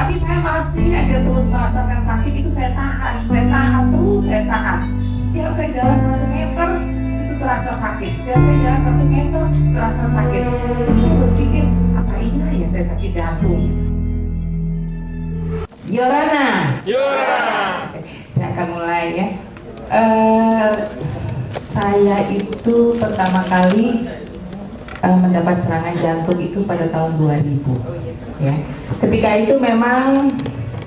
Tapi saya masih aja terus merasakan sakit itu. Saya tahan terus, saya tahan. Setiap saya jalan 1 meter itu terasa sakit. Setiap saya jalan 1 meter terasa sakit. Terus saya berpikir, apa iya ya saya sakit jantung? Yorana. Saya akan mulai ya. Saya itu pertama kali mendapat serangan jantung itu pada tahun 2000 ya. Ketika itu memang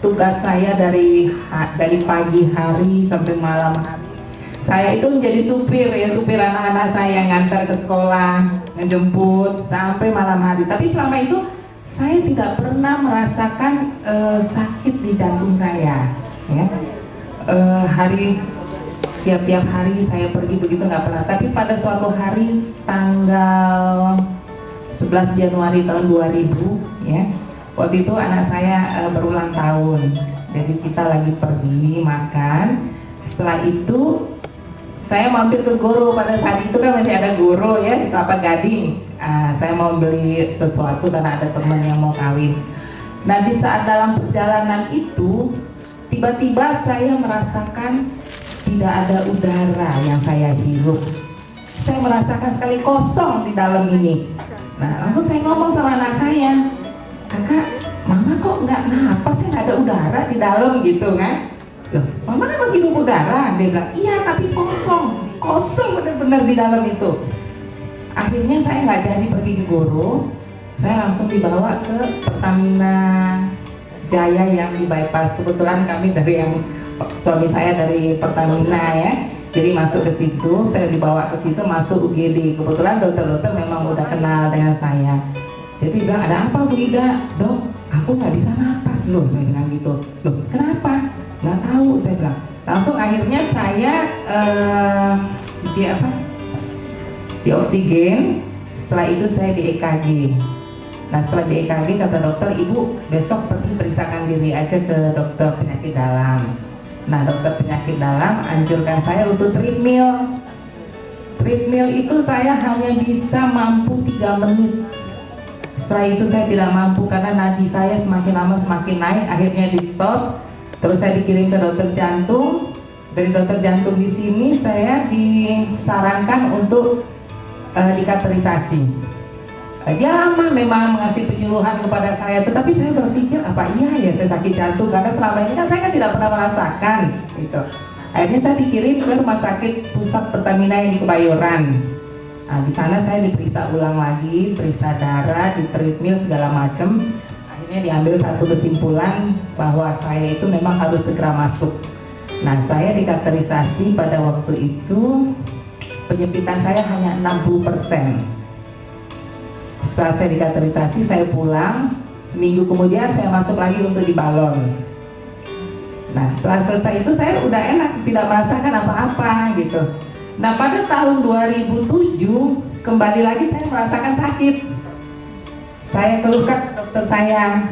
tugas saya dari pagi hari sampai malam hari. Saya itu menjadi supir ya, supir anak-anak saya, ngantar ke sekolah, ngejemput sampai malam hari. Tapi selama itu saya tidak pernah merasakan sakit di jantung saya ya. Tiap-tiap hari saya pergi begitu nggak pernah. Tapi pada suatu hari tanggal 11 Januari tahun 2000 ya, waktu itu anak saya berulang tahun. Jadi kita lagi pergi makan. Setelah itu saya mampir ke Goro. Pada saat itu kan masih ada Goro ya di Kelapa Gading. Saya mau beli sesuatu karena ada teman yang mau kawin. Nah, di saat dalam perjalanan itu tiba-tiba saya merasakan tidak ada udara yang saya hirup. Saya merasakan sekali kosong di dalam ini. Nah, langsung saya ngomong sama anak saya, "Kakak, mama kok nggak napas sih, nggak ada udara di dalam gitu kan?" Loh, mama kan menghirup udara. Dia bilang, "Iya, tapi kosong benar-benar di dalam itu." Akhirnya saya nggak jadi pergi ke Goro. Saya langsung dibawa ke Pertamina Jaya yang di bypass. Kebetulan kami dari suami saya dari Pertamina ya, jadi masuk ke situ, saya dibawa ke situ, masuk UGD. Kebetulan dokter-dokter memang udah kenal dengan saya. Jadi bilang, "Ada apa Bu Ida?" "Dok, aku nggak bisa napas loh," saya bilang gitu. "Loh, kenapa?" "Nggak tahu," saya bilang. Langsung akhirnya saya di oksigen. Setelah itu saya di EKG. Nah, setelah di EKG kata dokter, "Ibu besok pergi periksakan diri aja ke dokter penyakit dalam." Nah, dokter penyakit dalam anjurkan saya untuk treadmill. Treadmill itu saya hanya bisa mampu 3 menit. Setelah itu saya tidak mampu karena nadi saya semakin lama semakin naik. Akhirnya di stop. Terus saya dikirim ke dokter jantung. Dari dokter jantung di sini saya disarankan untuk dikateterisasi. Dia lama memang mengasih penyuluhan kepada saya, tetapi saya berpikir apa iya ya saya sakit jantung, karena selama ini kan saya tidak pernah merasakan gitu. Akhirnya saya dikirim ke rumah sakit pusat Pertamina yang di Kebayoran. Nah, di sana saya diperiksa ulang lagi, periksa darah, di treadmill segala macam. Akhirnya diambil satu kesimpulan bahwa saya itu memang harus segera masuk. Nah, saya dikateterisasi pada waktu itu, penyempitan saya hanya 60%. Setelah saya dikateterisasi, saya pulang. Seminggu kemudian saya masuk lagi untuk dibalon. Nah, setelah selesai itu saya udah enak, tidak merasakan apa-apa gitu. Nah, pada tahun 2007 kembali lagi saya merasakan sakit. Saya keluhkan ke dokter saya,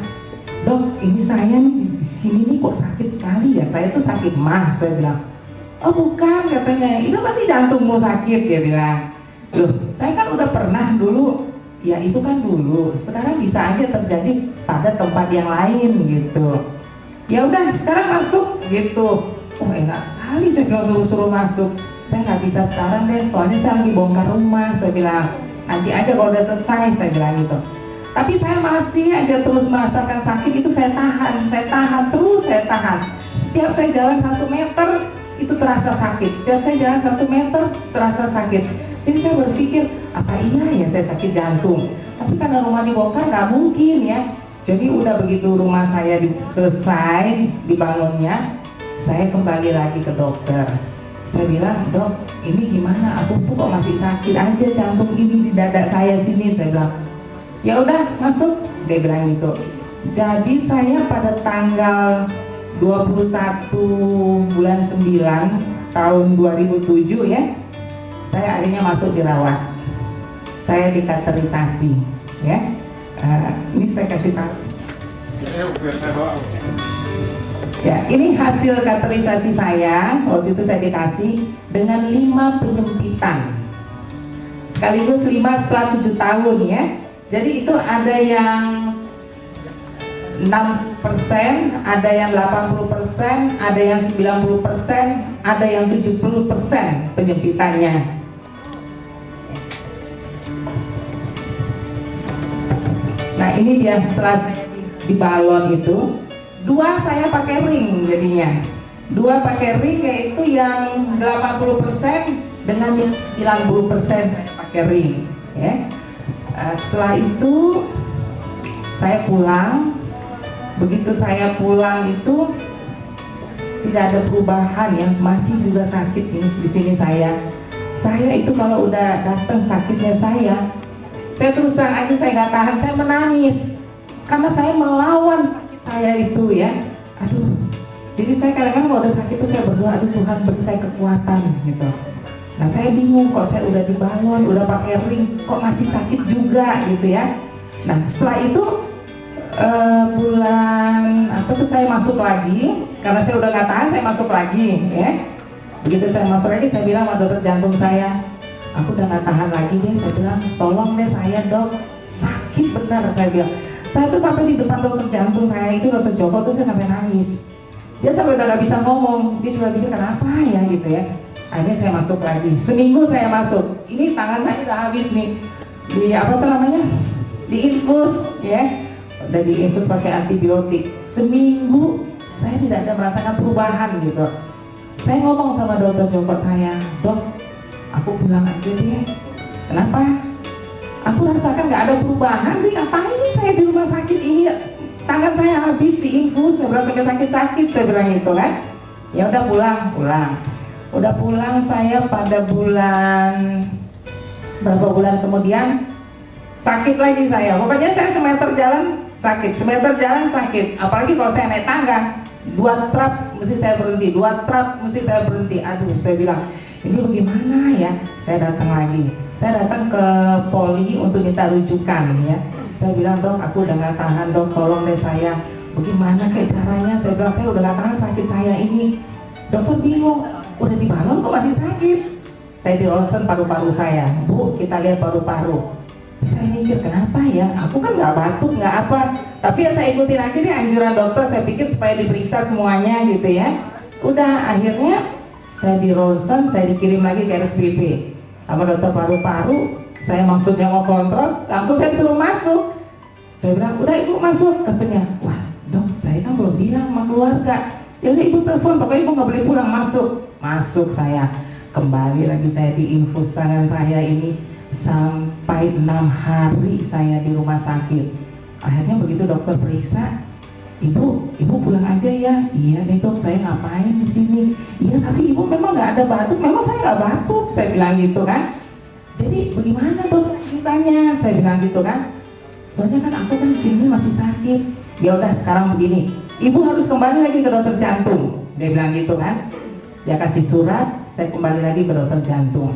"Dok, ini saya nih di sini nih kok sakit sekali ya. Saya tuh sakit mah," saya bilang. "Oh bukan," katanya, "itu pasti jantungmu sakit," dia bilang. "Loh, saya kan udah pernah dulu." "Ya itu kan dulu, sekarang bisa aja terjadi pada tempat yang lain gitu." "Ya udah, sekarang masuk," gitu. "Oh enak sekali," saya bilang, suruh masuk. "Saya nggak bisa sekarang deh, soalnya saya lagi bongkar rumah," saya bilang. "Nanti aja kalau udah selesai," saya bilang gitu. Tapi saya masih aja terus merasakan sakit itu. Saya tahan terus, saya tahan. Setiap saya jalan 1 meter itu terasa sakit. Setiap saya jalan 1 meter terasa sakit. Jadi saya berpikir, apa iya ya saya sakit jantung? Tapi karena rumah dibongkar nggak mungkin ya. Jadi udah begitu rumah saya selesai dibangunnya, saya kembali lagi ke dokter. Saya bilang, "Dok, ini gimana? Aku tuh kok masih sakit aja jantung ini di dada saya sini," saya bilang. "Ya udah masuk," dia bilang gitu. Jadi saya pada tanggal 21 bulan 9 tahun 2007 ya, saya akhirnya masuk dirawat. Saya dikateterisasi ya. Ini saya kasih tahu. Ya, ini hasil kateterisasi saya. Waktu itu saya dikasih dengan 5 penyempitan. Sekaligus 5 setelah 7 tahun ya. Jadi itu ada yang 60%, ada yang 80%, ada yang 90%, ada yang 70% penyempitannya. Nah ini dia setelah saya di balon itu, 2 saya pakai ring jadinya. 2 pakai ring, yaitu yang 80% dengan yang 90% saya pakai ring ya. Setelah itu saya pulang. Begitu saya pulang itu tidak ada perubahan ya, masih juga sakit nih di sini saya itu kalau udah datang sakitnya saya terus terang aja saya nggak tahan, saya menangis karena saya melawan sakit saya itu ya. Aduh, jadi saya kadang-kadang kalau udah sakit itu saya berdoa, aduh Tuhan beri saya kekuatan gitu. Nah saya bingung, kok saya udah di balon, udah pakai ring, kok masih sakit juga gitu ya. Nah setelah itu bulan apa tuh saya masuk lagi, karena saya udah nggak tahan, saya masuk lagi ya. Begitu saya masuk lagi, saya bilang sama dokter jantung saya, aku udah nggak tahan lagi deh. Saya bilang tolong deh saya dok, sakit benar. Saya bilang, saya tuh sampai di depan dokter jantung saya itu, dokter Joko tuh saya sampai nangis. Dia sampai udah nggak bisa ngomong, dia cuma pikir kenapa ya gitu ya. Akhirnya saya masuk lagi, seminggu saya masuk. Ini tangan saya udah habis nih, di apa tuh namanya, diinfus ya, udah diinfus pakai antibiotik. Seminggu saya tidak ada merasakan perubahan gitu. Saya ngomong sama dokter Joko saya, dok, aku pulang aja deh. Kenapa? Aku rasakan nggak ada perubahan sih, ngapain saya di rumah sakit ini? Tangan saya habis diinfus, saya merasakan sakit-sakit, saya bilang gitu kan. Ya udah pulang. Udah pulang saya pada bulan, berapa bulan kemudian sakit lagi saya. Pokoknya saya semeter jalan sakit, apalagi kalau saya naik tangga 2 trap mesti saya berhenti, 2 trap mesti saya berhenti. Aduh, saya bilang ini bagaimana ya. Saya datang ke poli untuk minta rujukan ya. Saya bilang dok, aku udah gak tahan dok, tolong deh saya, bagaimana kayak caranya. Saya bilang saya udah gak tahan sakit saya ini. Dokter bingung, udah di balon kok masih sakit. Saya di ronsen paru-paru saya, bu kita lihat paru-paru. Saya mikir kenapa ya, aku kan nggak batuk nggak apa, tapi ya saya ikutin aja nih anjuran dokter. Saya pikir supaya diperiksa semuanya gitu ya. Udah akhirnya saya di ronsen, saya dikirim lagi ke RSPP sama dokter paru-paru. Saya maksudnya mau kontrol, langsung saya disuruh masuk. Saya bilang udah ibu masuk, katanya wah dok saya kan belum bilang sama keluarga. Ya udah ibu telepon, pokoknya ibu nggak boleh pulang. Masuk saya kembali lagi, saya diinfus tangan saya ini sampai 6 hari saya di rumah sakit. Akhirnya begitu dokter periksa, ibu pulang aja ya. Iya nih dok, saya ngapain di sini? Iya tapi ibu memang nggak ada batuk. Memang saya nggak batuk, saya bilang gitu kan. Jadi bagaimana dok ceritanya? Saya bilang gitu kan. Soalnya kan aku kan di sini masih sakit. Ya udah sekarang begini, ibu harus kembali lagi ke dokter jantung. Dia bilang gitu kan. Dia kasih surat, saya kembali lagi ke dokter jantung.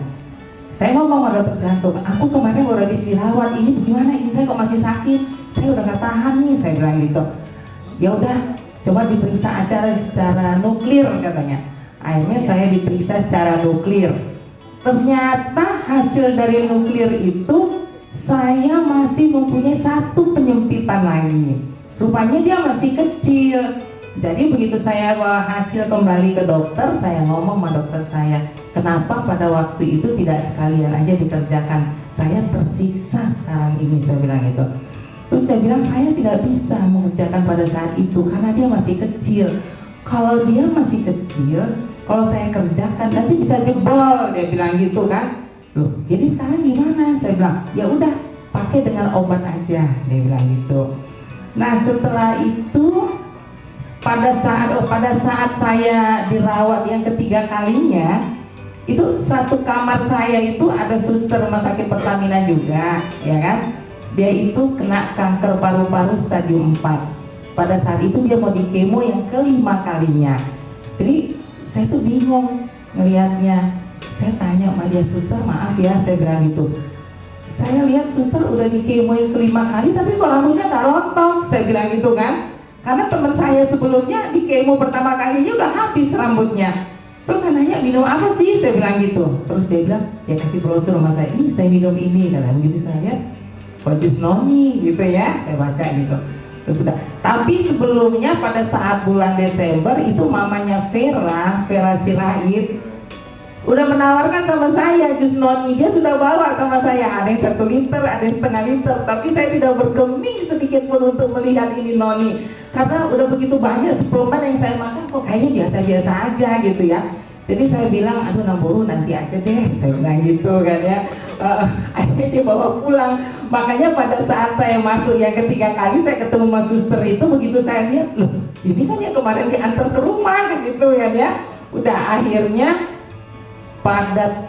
Saya ngomong sama dokter jantung, aku kemarin udah habis dirawat, ini gimana? Ini saya kok masih sakit? Saya udah nggak tahan nih, saya bilang gitu. Ya udah, coba diperiksa acara secara nuklir katanya. Akhirnya saya diperiksa secara nuklir. Ternyata hasil dari nuklir itu saya masih mempunyai 1 penyempitan lagi. Rupanya dia masih kecil. Jadi begitu saya hasil kembali ke dokter, saya ngomong sama dokter saya, kenapa pada waktu itu tidak sekalian aja dikerjakan? Saya tersiksa sekarang ini, saya bilang itu. Terus saya bilang saya tidak bisa mengerjakan pada saat itu karena dia masih kecil. Kalau dia masih kecil, kalau saya kerjakan nanti bisa jebol, dia bilang gitu kan. Loh, jadi sekarang gimana? Saya bilang, ya udah pakai dengan obat aja, dia bilang gitu. Nah setelah itu pada saat saya dirawat yang ketiga kalinya, itu satu kamar saya itu ada suster rumah sakit Pertamina juga, ya kan? Dia itu kena kanker paru-paru stadium 4. Pada saat itu dia mau di kemo yang kelima kalinya. Jadi saya tuh bingung ngelihatnya. Saya tanya sama dia, suster maaf ya, saya bilang gitu. Saya lihat suster udah di kemo yang kelima kali, tapi kok rambutnya nggak rontok, saya bilang gitu kan. Karena teman saya sebelumnya di kemo pertama kalinya udah habis rambutnya. Terus saya nanya minum apa sih, saya bilang gitu. Terus dia bilang ya kasih brosur sama saya, ini saya minum ini, dan begitu saya lihat jus noni gitu ya, saya baca gitu. Sudah. Tapi sebelumnya pada saat bulan Desember itu mamanya Vera Sirait udah menawarkan sama saya jus noni. Dia sudah bawa sama saya, ada yang 1 liter, ada yang setengah liter. Tapi saya tidak bergeming sedikit pun untuk melihat ini noni, karena udah begitu banyak suplemen yang saya makan kok kayaknya biasa-biasa aja gitu ya. Jadi saya bilang, aduh Namburu nanti aja deh, saya bilang gitu kan ya. Akhirnya dia bawa pulang. Makanya pada saat saya masuk yang ketiga kali saya ketemu Mas Suster itu, begitu saya lihat, loh ini kan yang kemarin diantar ke rumah gitu kan ya. Udah akhirnya pada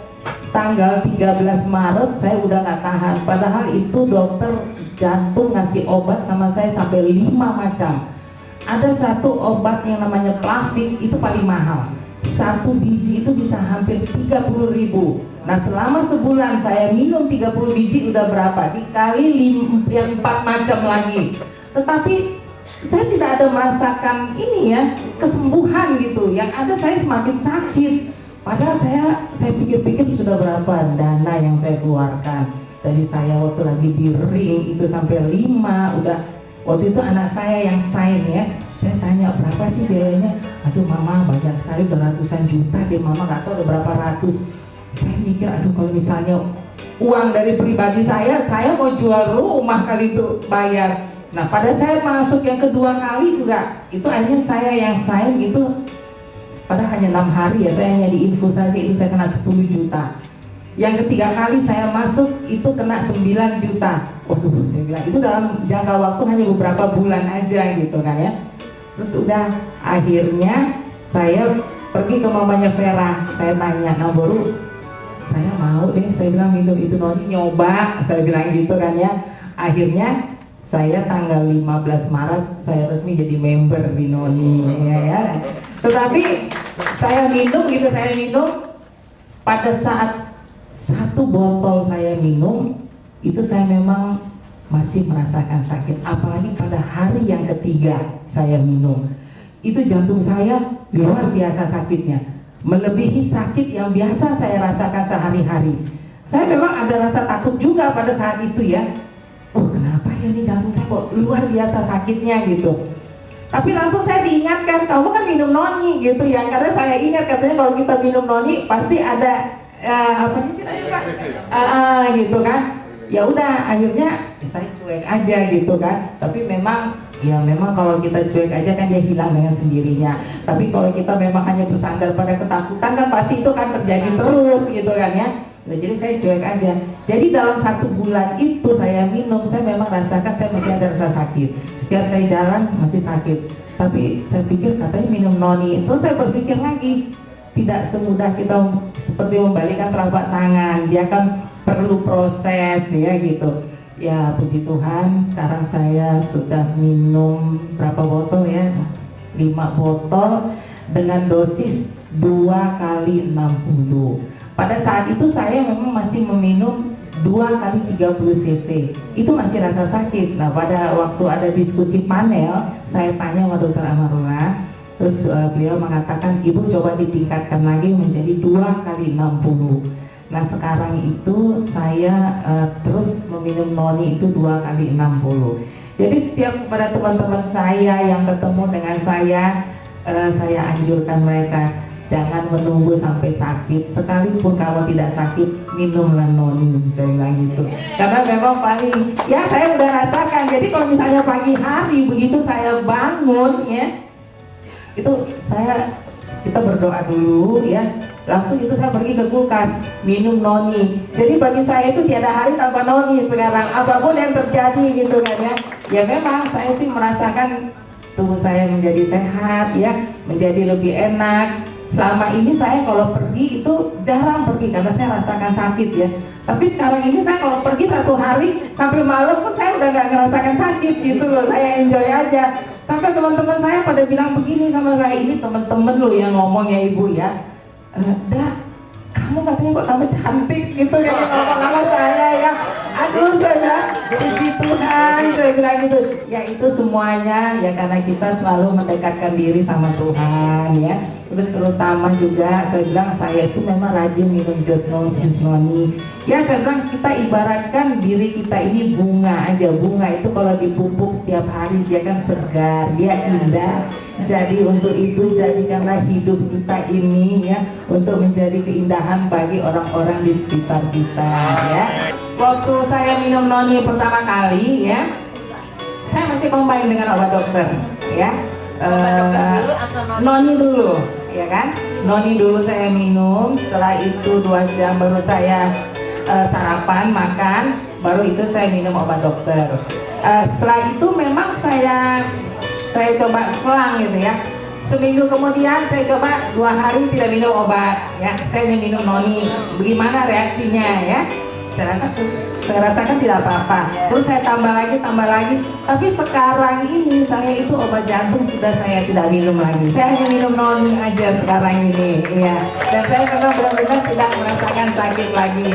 tanggal 13 Maret saya udah nggak tahan. Padahal itu dokter jantung ngasih obat sama saya sampai 5 macam. Ada satu obat yang namanya Plavix, itu paling mahal. 1 biji itu bisa hampir 30.000. Nah selama sebulan saya minum 30 biji udah berapa? Dikali yang 4 macam lagi. Tetapi saya tidak ada merasakan ini ya, kesembuhan gitu. Yang ada saya semakin sakit. Padahal saya pikir-pikir sudah berapa dana yang saya keluarkan. Dari saya waktu lagi di ring itu sampai 5 udah. Waktu itu anak saya yang sign ya, saya tanya berapa sih biayanya. Aduh mama banyak sekali, udah ratusan juta deh mama, nggak tahu udah berapa ratus. Saya mikir aduh kalau misalnya uang dari pribadi saya mau jual rumah kali itu bayar. Nah pada saya masuk yang kedua kali juga, itu akhirnya saya yang sign itu padahal hanya 6 hari ya, saya hanya diinfus saja itu saya kena 10 juta. Yang ketiga kali saya masuk itu kena 9 juta. Waduh, saya bilang itu dalam jangka waktu hanya beberapa bulan aja gitu kan ya. Terus udah akhirnya saya pergi ke mamanya Vera. Saya tanya, Namburu, saya mau deh, saya bilang minum itu noni, nyoba, saya bilang gitu kan ya. Akhirnya saya tanggal 15 Maret saya resmi jadi member di noni ya. Tetapi saya minum pada saat 1 botol saya minum itu saya memang masih merasakan sakit, apalagi pada hari yang ketiga saya minum itu jantung saya luar biasa sakitnya, melebihi sakit yang biasa saya rasakan sehari-hari. Saya memang ada rasa takut juga pada saat itu ya, kenapa ya ini jantung saya kok luar biasa sakitnya gitu. Tapi langsung saya diingatkan, kamu kan minum noni gitu ya, karena saya ingat katanya kalau kita minum noni pasti ada apa sih namanya Pak? Gitu kan. Ya udah akhirnya saya cuek aja gitu kan. Tapi memang kalau kita cuek aja kan dia hilang dengan sendirinya. Tapi kalau kita memang hanya bersandar pada ketakutan kan pasti itu kan terjadi terus gitu kan ya. Nah, jadi saya cuek aja. Jadi dalam 1 bulan itu saya minum, saya memang rasakan saya masih ada rasa sakit. Setiap saya jalan masih sakit. Tapi saya pikir katanya minum noni. Terus saya berpikir lagi, tidak semudah kita seperti membalikkan telapak tangan, dia kan perlu proses ya gitu. Ya puji Tuhan sekarang saya sudah minum berapa botol ya, 5 botol dengan dosis 2 kali 60. Pada saat itu saya memang masih meminum 2 kali 30 cc, itu masih rasa sakit. Nah pada waktu ada diskusi panel saya tanya sama Dokter Amarullah. Terus beliau mengatakan ibu coba ditingkatkan lagi menjadi 2 kali 60. Nah sekarang itu saya terus meminum noni itu 2 kali 60. Jadi setiap kepada teman-teman saya yang ketemu dengan saya anjurkan mereka jangan menunggu sampai sakit. Sekalipun kalau tidak sakit minumlah noni, saya bilang gitu. Karena memang paling ya saya udah rasakan. Jadi kalau misalnya pagi hari begitu saya bangun ya, itu kita berdoa dulu ya, langsung itu saya pergi ke kulkas minum noni. Jadi bagi saya itu tiada hari tanpa noni sekarang, apapun yang terjadi gitu kan ya. Ya memang saya sih merasakan tubuh saya menjadi sehat ya, menjadi lebih enak. Selama ini saya kalau pergi itu jarang pergi karena saya rasakan sakit ya. Tapi sekarang ini saya kalau pergi 1 hari sampai malam pun saya udah gak ngerasakan sakit gitu loh, saya enjoy aja. Sampai teman-teman saya pada bilang begini sama saya, ini teman-teman lo yang ngomong ya ibu ya, Dah, kamu katanya kok tambah cantik gitu ya ngomong sama saya ya. Aduh saya puji Tuhan kan saya bilang gitu, ya itu semuanya ya karena kita selalu mendekatkan diri sama Tuhan ya. Terus terutama juga saya bilang saya itu memang rajin minum jus noni. Ya saya bilang kita ibaratkan diri kita ini bunga aja. Bunga itu kalau dipupuk setiap hari dia kan segar, dia indah. Jadi untuk itu jadikanlah hidup kita ini ya untuk menjadi keindahan bagi orang-orang di sekitar kita ya. Waktu saya minum noni pertama kali ya, saya masih combine dengan obat dokter ya. Noni dulu ya kan, noni dulu saya minum, setelah itu 2 jam baru saya sarapan makan, baru itu saya minum obat dokter. Setelah itu memang saya coba selang gitu ya, seminggu kemudian saya coba 2 hari tidak minum obat ya, saya minum noni, bagaimana reaksinya ya. Saya rasakan tidak apa-apa. Terus saya tambah lagi, tapi sekarang ini saya itu obat jantung sudah saya tidak minum lagi. Saya hanya minum noni aja sekarang ini, ya. Dan saya memang benar-benar tidak merasakan sakit lagi.